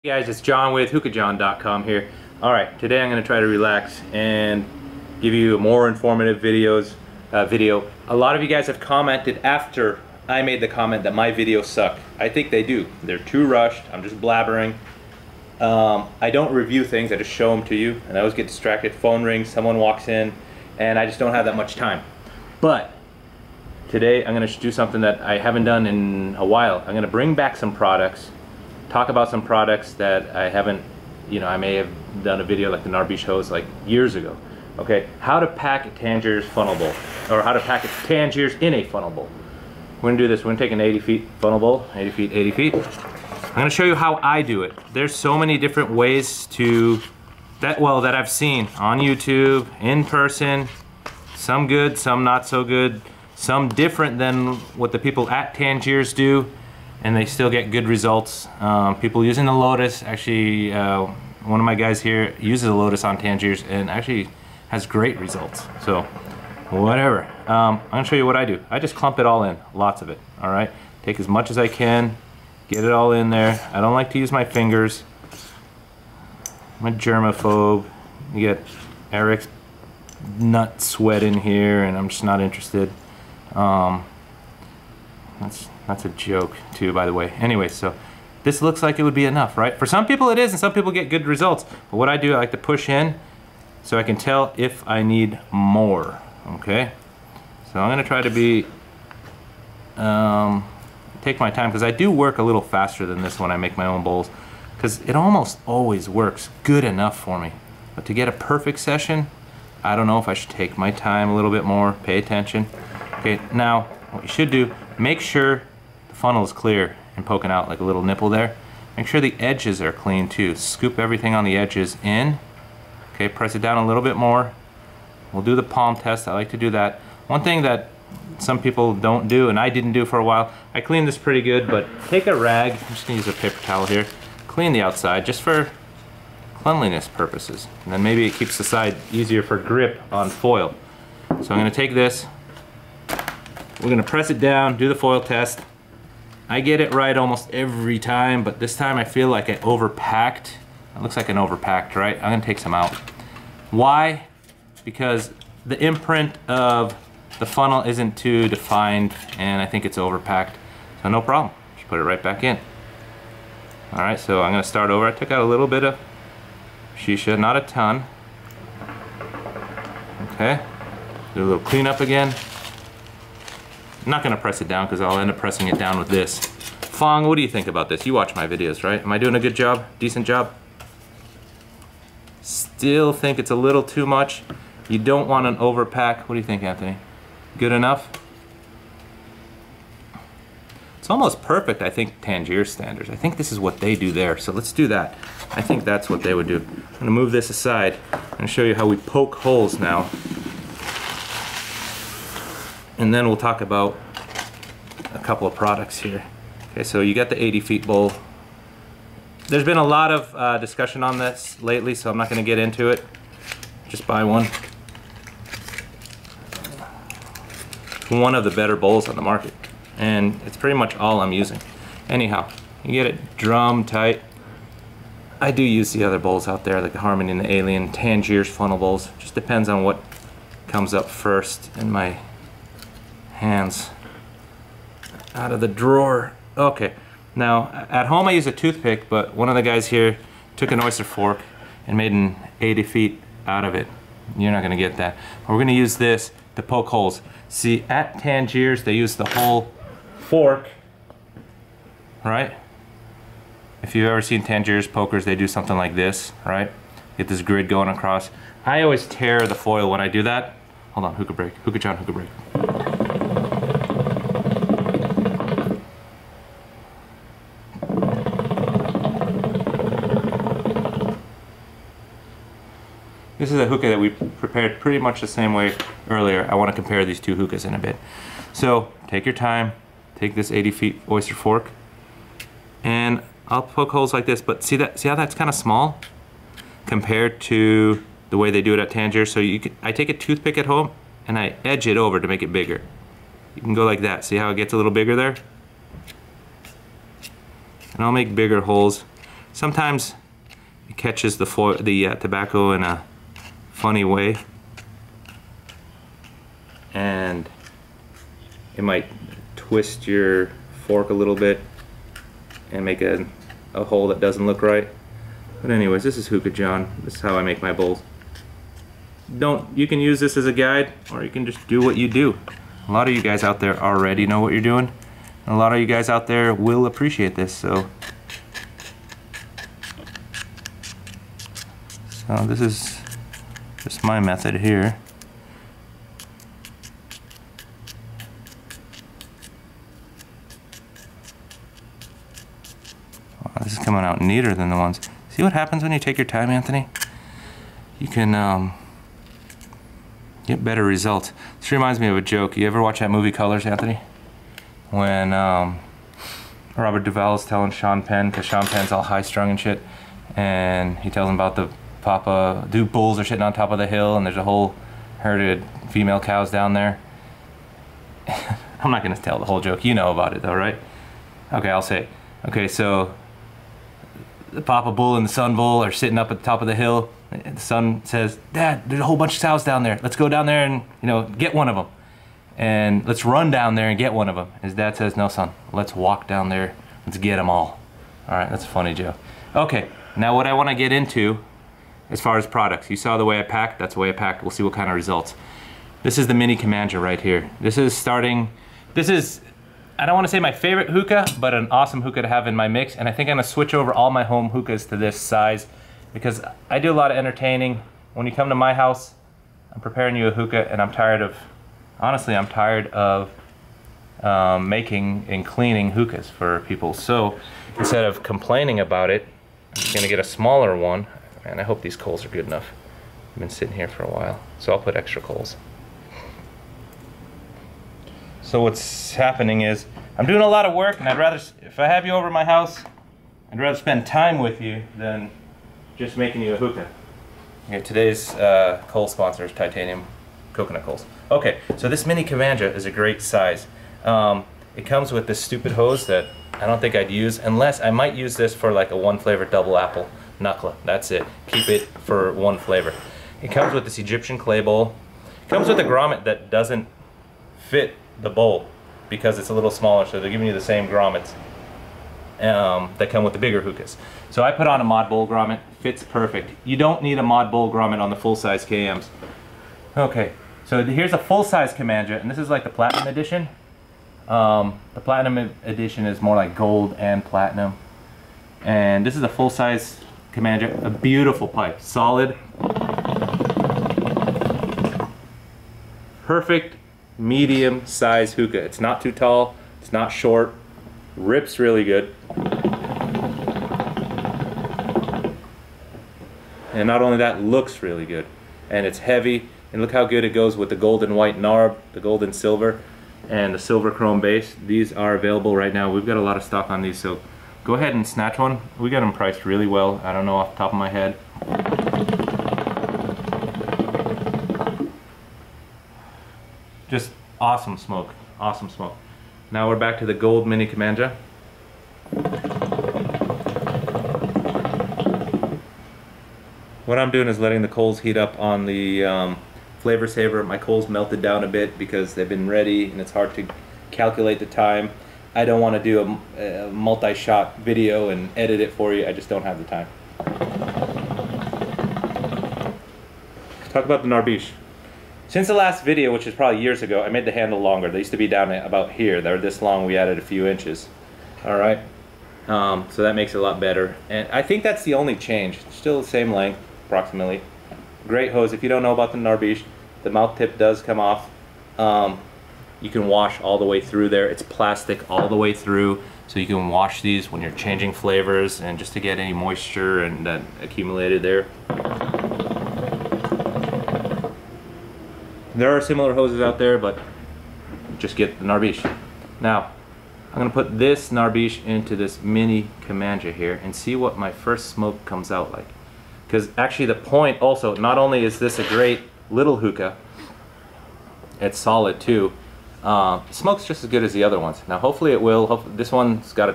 Hey guys, it's John with Hookahjohn.com here. Alright, today I'm going to try to relax and give you a more informative video. A lot of you guys have commented after I made the comment that my videos suck. I think they do. They're too rushed. I'm just blabbering. I don't review things, I just show them to you. And I always get distracted. Phone rings, someone walks in, and I just don't have that much time. But today I'm going to do something that I haven't done in a while. I'm going to bring back some products. Talk about some products that I haven't, I may have done a video like the Narbish Hose like years ago. Okay, how to pack a Tangiers funnel bowl, or how to pack a Tangiers in a funnel bowl. We're gonna do this. We're gonna take an 80 feet funnel bowl, 80 feet, 80 feet. I'm gonna show you how I do it. There's so many different ways to, that I've seen on YouTube, in person, some good, some not so good, some different than what the people at Tangiers do, and they still get good results. People using the Lotus, actually one of my guys here uses a Lotus on Tangiers and actually has great results. So whatever, I'm gonna show you what I do. I just clump it all in, lots of it, all right? Take as much as I can, get it all in there. I don't like to use my fingers. I'm a germaphobe. You get Eric's nut sweat in here and I'm just not interested. That's a joke too, by the way. Anyway, so this looks like it would be enough, right? For some people it is, and some people get good results. But what I do, I like to push in so I can tell if I need more, okay? So I'm gonna try to be, take my time, because I do work a little faster than this when I make my own bowls, because it almost always works good enough for me. But to get a perfect session, I don't know if I should take my time a little bit more, pay attention. Okay, now, what you should do, make sure the funnel is clear and poking out like a little nipple there. Make sure the edges are clean too. Scoop everything on the edges in. Okay, press it down a little bit more. We'll do the palm test. I like to do that. One thing that some people don't do, and I didn't do for a while, I cleaned this pretty good, but take a rag, I'm just gonna use a paper towel here, clean the outside just for cleanliness purposes. And then maybe it keeps the side easier for grip on foil. So I'm gonna take this, we're gonna press it down, do the foil test. I get it right almost every time, but this time I feel like I overpacked. It looks like an overpacked, right? I'm gonna take some out. Why? Because the imprint of the funnel isn't too defined and I think it's overpacked. So no problem, just put it right back in. All right, so I'm gonna start over. I took out a little bit of shisha, not a ton. Okay, do a little cleanup again. I'm not gonna press it down because I'll end up pressing it down with this. Fong, what do you think about this? You watch my videos, right? Am I doing a good job? Decent job? Still think it's a little too much. You don't want an overpack. What do you think, Anthony? Good enough? It's almost perfect, I think, Tangiers standards. I think this is what they do there, so let's do that. I think that's what they would do. I'm gonna move this aside. I'm gonna show you how we poke holes now. And then we'll talk about a couple of products here. Okay, so you got the 80 feet bowl. There's been a lot of discussion on this lately, so I'm not gonna get into it. Just buy one. One of the better bowls on the market. And it's pretty much all I'm using. Anyhow, you get it drum tight. I do use the other bowls out there, like the Harmony and the Alien, Tangiers funnel bowls. Just depends on what comes up first in my hands. Out of the drawer. Okay, now at home I use a toothpick, but one of the guys here took an oyster fork and made an 80 feet out of it. You're not gonna get that. We're gonna use this to poke holes. See, at Tangiers they use the whole fork, right? If you've ever seen Tangiers pokers, they do something like this, right? Get this grid going across. I always tear the foil when I do that. Hold on, hookah break. Hookahjohn, hookah break. This is a hookah that we prepared pretty much the same way earlier. I want to compare these two hookahs in a bit. So take your time, take this 80 feet oyster fork, and I'll poke holes like this, but see how that's kind of small compared to the way they do it at Tangiers. So I take a toothpick at home and I edge it over to make it bigger. You can go like that. See how it gets a little bigger there? And I'll make bigger holes. Sometimes it catches the tobacco in a funny way, and it might twist your fork a little bit and make a hole that doesn't look right. But anyways, this is Hookahjohn. This is how I make my bowls. You can use this as a guide, or you can just do what you do. A lot of you guys out there already know what you're doing, and a lot of you guys out there will appreciate this. So this is just my method here. Wow, this is coming out neater than the ones. See what happens when you take your time, Anthony? You can get better results. This reminds me of a joke. You ever watch that movie Colors, Anthony? When Robert Duvall is telling Sean Penn, because Sean Penn's all high-strung and shit, and he tells him about the bulls are sitting on top of the hill, and there's a whole herd of female cows down there. I'm not going to tell the whole joke. You know about it though, right? Okay, I'll say it. Okay, so the Papa Bull and the Son Bull are sitting up at the top of the hill. The son says, "Dad, there's a whole bunch of cows down there. Let's go down there and, get one of them. And let's run down there and get one of them." His dad says, "No, son, let's walk down there. Let's get them all." All right, that's a funny joke. Okay, now what I want to get into as far as products. You saw the way I packed, that's the way I packed. We'll see what kind of results. This is the Mini Kamanga right here. This is, I don't want to say my favorite hookah, but an awesome hookah to have in my mix. And I think I'm gonna switch over all my home hookahs to this size, because I do a lot of entertaining. When you come to my house, I'm preparing you a hookah, and I'm tired of making and cleaning hookahs for people. So instead of complaining about it, I'm just gonna get a smaller one. And I hope these coals are good enough. I've been sitting here for a while, so I'll put extra coals. So what's happening is, I'm doing a lot of work, and if I have you over at my house, I'd rather spend time with you than just making you a hookah. Okay, today's coal sponsor is titanium coconut coals. Okay, so this Mini Kamanga is a great size. It comes with this stupid hose that I don't think I'd use, unless I might use this for like a one flavor double apple knuckle. That's it. Keep it for one flavor. It comes with this Egyptian clay bowl. It comes with a grommet that doesn't fit the bowl because it's a little smaller, so they're giving you the same grommets that come with the bigger hookahs. So I put on a mod bowl grommet. Fits perfect. You don't need a mod bowl grommet on the full-size KMs. Okay, so here's a full-size Kamanga, and this is like the Platinum Edition. The Platinum Edition is more like gold and platinum. And this is a full-size Kamanga, a beautiful pipe, solid, perfect medium size hookah. It's not too tall, it's not short, rips really good. And not only that, looks really good. And it's heavy, and look how good it goes with the gold and white narb, the gold and silver, and the silver chrome base. These are available right now. We've got a lot of stock on these, so go ahead and snatch one. We got them priced really well. I don't know off the top of my head. Just awesome smoke, awesome smoke. Now we're back to the gold Mini Kamanga. What I'm doing is letting the coals heat up on the flavor saver. My coals melted down a bit because they've been ready and it's hard to calculate the time. I don't want to do a multi-shot video and edit it for you. I just don't have the time. Talk about the Narbish. Since the last video, which is probably years ago, I made the handle longer. They used to be down about here. They're this long. We added a few inches. All right. So that makes it a lot better. And I think that's the only change. It's still the same length, approximately. Great hose. If you don't know about the Narbish, the mouth tip does come off. You can wash all the way through there. It's plastic all the way through, so you can wash these when you're changing flavors and just to get any moisture and that accumulated there. There are similar hoses out there, but just get the Narbish. Now, I'm gonna put this Narbish into this Mini Kamanga here and see what my first smoke comes out like. Because actually the point also, not only is this a great little hookah, it's solid too. Smoke's just as good as the other ones. Now hopefully it will. This one's got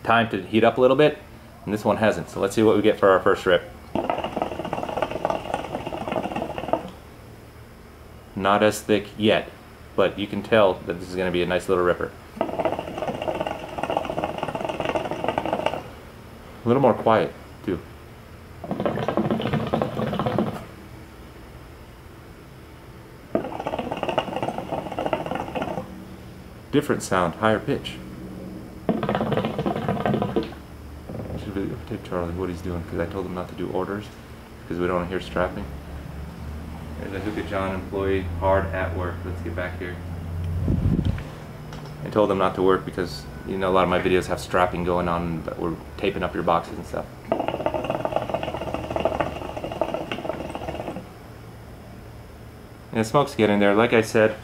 time to heat up a little bit, and this one hasn't. So let's see what we get for our first rip. Not as thick yet, but you can tell that this is going to be a nice little ripper. A little more quiet too. Different sound, higher pitch. I should really take Charlie what he's doing, because I told him not to do orders because we don't want to hear strapping. There's a Hookahjohn employee hard at work. Let's get back here. I told him not to work because, you know, a lot of my videos have strapping going on, but we're taping up your boxes and stuff. And the smoke's getting there. Like I said,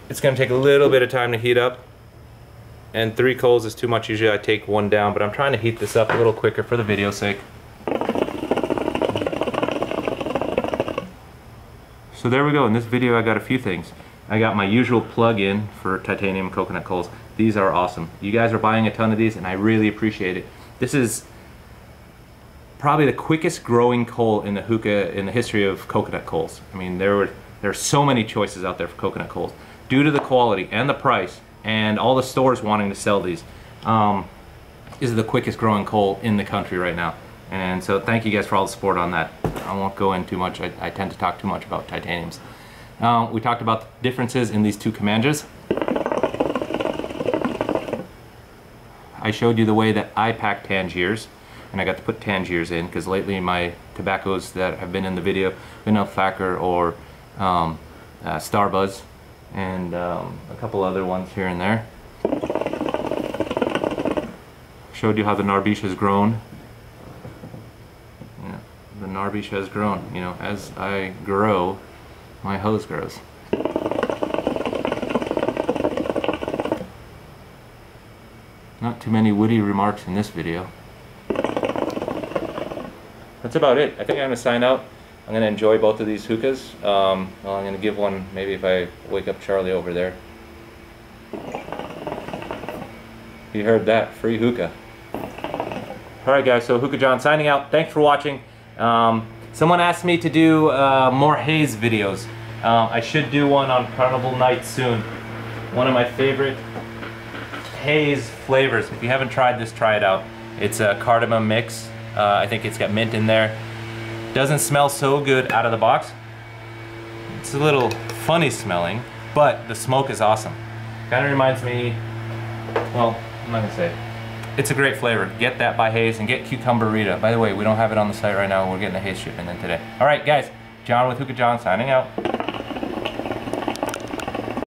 it's going to take a little bit of time to heat up, and 3 coals is too much. Usually I take 1 down, but I'm trying to heat this up a little quicker for the video's sake. So there we go. In this video I got a few things. I got my usual plug-in for titanium coconut coals. These are awesome. You guys are buying a ton of these and I really appreciate it. This is probably the quickest growing coal in the hookah in the history of coconut coals. I mean, there are so many choices out there for coconut coals. Due to the quality and the price and all the stores wanting to sell these, this is the quickest growing coal in the country right now. And so thank you guys for all the support on that. I won't go in too much. I tend to talk too much about titaniums. We talked about the differences in these 2 Kamangas. I showed you the way that I pack Tangiers, and I got to put Tangiers in because lately my tobaccos that have been in the video have been Alfacker or Starbuzz, and a couple other ones here and there. Showed you how the Narbish has grown. Yeah, the Narbish has grown. You know, as I grow, my hose grows. Not too many witty remarks in this video. That's about it. I think I'm going to sign out. I'm going to enjoy both of these hookahs. Well, I'm going to give one, maybe if I wake up Charlie over there. You heard that, free hookah. Alright guys, so Hookahjohn signing out. Thanks for watching. Someone asked me to do more haze videos. I should do one on Carnival Night soon. One of my favorite haze flavors. If you haven't tried this, try it out. It's a cardamom mix. I think it's got mint in there. Doesn't smell so good out of the box. It's a little funny smelling, but the smoke is awesome. Kind of reminds me, well, I'm not gonna say. It's a great flavor. Get that by Haze and get Cucumber Rita. By the way, we don't have it on the site right now. We're getting a Haze shipment in today. All right, guys. John with Hookahjohn signing out.